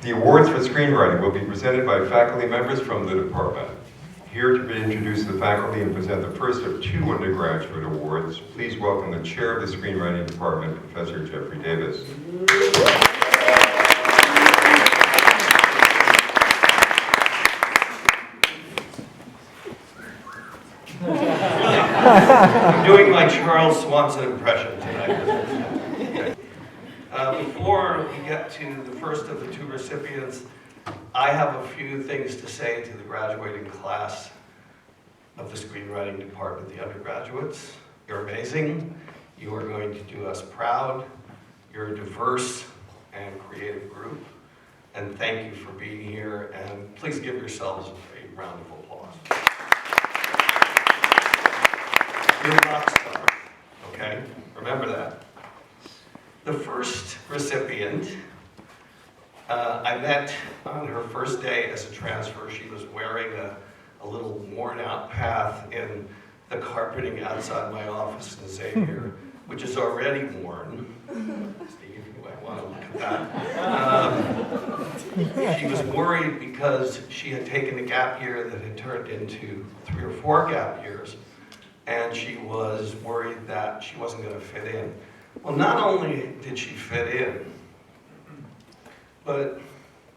The awards for screenwriting will be presented by faculty members from the department. Here to introduce the faculty and present the first of 2 undergraduate awards, please welcome the chair of the screenwriting department, Professor Jeffrey Davis. I'm doing my Charles Swanson impression tonight. Before we get to the first of the 2 recipients, I have a few things to say to the graduating class of the screenwriting department, the undergraduates. You're amazing. You are going to do us proud. You're a diverse and creative group. And thank you for being here. And please give yourselves a round of applause. You're rock stars, okay? Remember that. The first recipient, I met on her first day as a transfer. She was wearing a little worn out path in the carpeting outside my office in Xavier, which is already worn. Steve, you might want to look at that. She was worried because she had taken a gap year that had turned into 3 or 4 gap years, and she was worried that she wasn't going to fit in. Well, not only did she fit in, but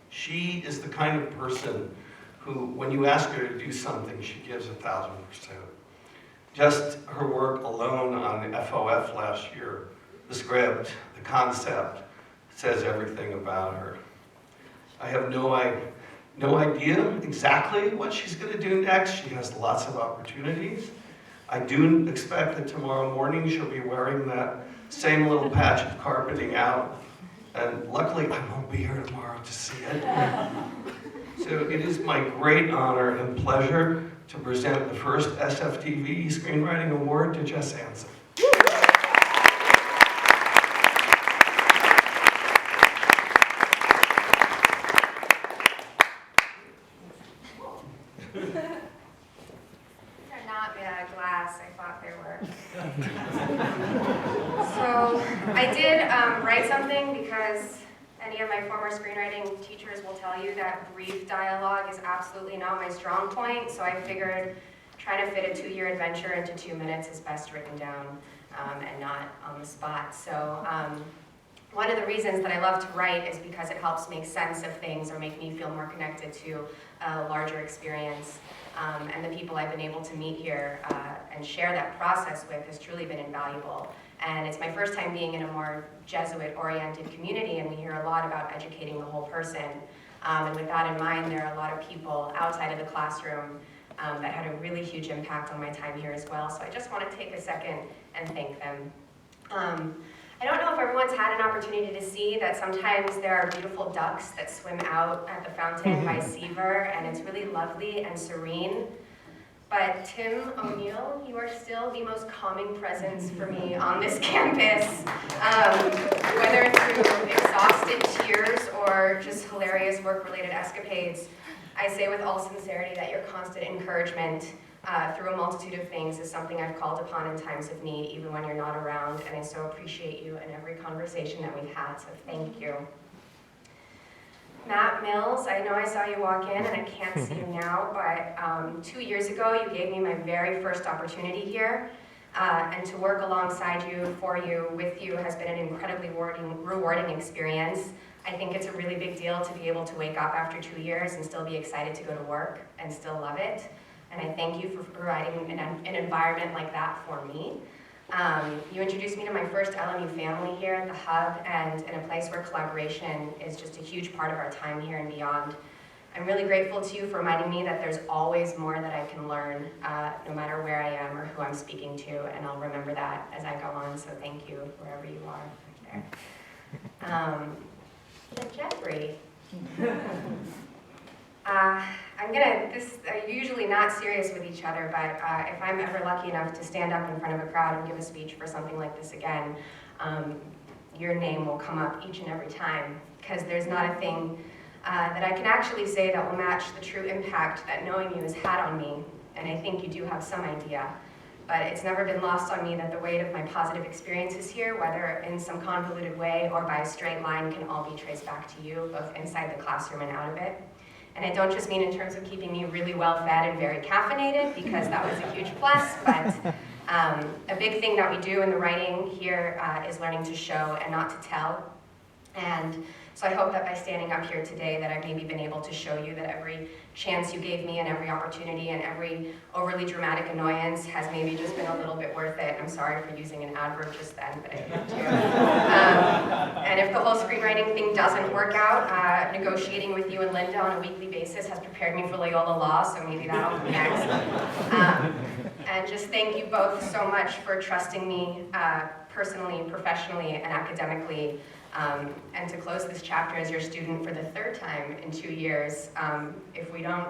she is the kind of person who, when you ask her to do something, she gives 1,000%. Just her work alone on the FOF last year, the script, the concept, says everything about her. I have no idea exactly what she's going to do next. She has lots of opportunities. I do expect that tomorrow morning she'll be wearing that same little patch of carpeting out. And luckily, I won't be here tomorrow to see it. So it is my great honor and pleasure to present the first SFTV Screenwriting Award to Jess Ansik. They're not made out of glass, I thought they were. So I did write something because any of my former screenwriting teachers will tell you that brief dialogue is absolutely not my strong point, so I figured trying to fit a 2-year adventure into 2 minutes is best written down and not on the spot. So one of the reasons that I love to write is because it helps make sense of things or make me feel more connected to a larger experience. And the people I've been able to meet here and share that process with has truly been invaluable. And it's my first time being in a more Jesuit-oriented community, and we hear a lot about educating the whole person. And with that in mind, there are a lot of people outside of the classroom that had a really huge impact on my time here as well. So I just want to take a second and thank them. I don't know if everyone's had an opportunity to see that sometimes there are beautiful ducks that swim out at the fountain by Seaver, and it's really lovely and serene. But Tim O'Neill, you are still the most calming presence for me on this campus. Whether through exhausted tears or just hilarious work-related escapades, I say with all sincerity that your constant encouragement through a multitude of things is something I've called upon in times of need, even when you're not around, and I so appreciate you in every conversation that we've had, so thank you. Matt Mills, I know I saw you walk in and I can't see you now, but 2 years ago you gave me my very first opportunity here, and to work alongside you, for you, with you has been an incredibly rewarding experience. I think it's a really big deal to be able to wake up after 2 years and still be excited to go to work and still love it. And I thank you for providing an environment like that for me. You introduced me to my first LMU family here at the Hub, and in a place where collaboration is just a huge part of our time here and beyond. I'm really grateful to you for reminding me that there's always more that I can learn, no matter where I am or who I'm speaking to, and I'll remember that as I go on, so thank you wherever you are right there. Jeffrey. This are usually not serious with each other, but if I'm ever lucky enough to stand up in front of a crowd and give a speech for something like this again, your name will come up each and every time, because there's not a thing that I can actually say that will match the true impact that knowing you has had on me, and I think you do have some idea. But it's never been lost on me that the weight of my positive experiences here, whether in some convoluted way or by a straight line, can all be traced back to you, both inside the classroom and out of it. And I don't just mean in terms of keeping me really well fed and very caffeinated, because that was a huge plus, but a big thing that we do in the writing here is learning to show and not to tell. And so I hope that by standing up here today that I've maybe been able to show you that every chance you gave me and every opportunity and every overly dramatic annoyance has maybe just been a little bit worth it. I'm sorry for using an adverb just then, but I had to. And if the whole screenwriting thing doesn't work out, negotiating with you and Linda on a weekly basis has prepared me for Loyola Law, so maybe that'll come next. And just thank you both so much for trusting me personally, professionally, and academically. And to close this chapter as your student for the third time in 2 years, if we don't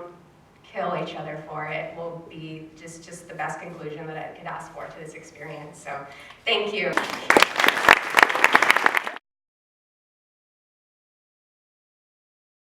kill each other for it, will be just the best conclusion that I could ask for to this experience. So thank you.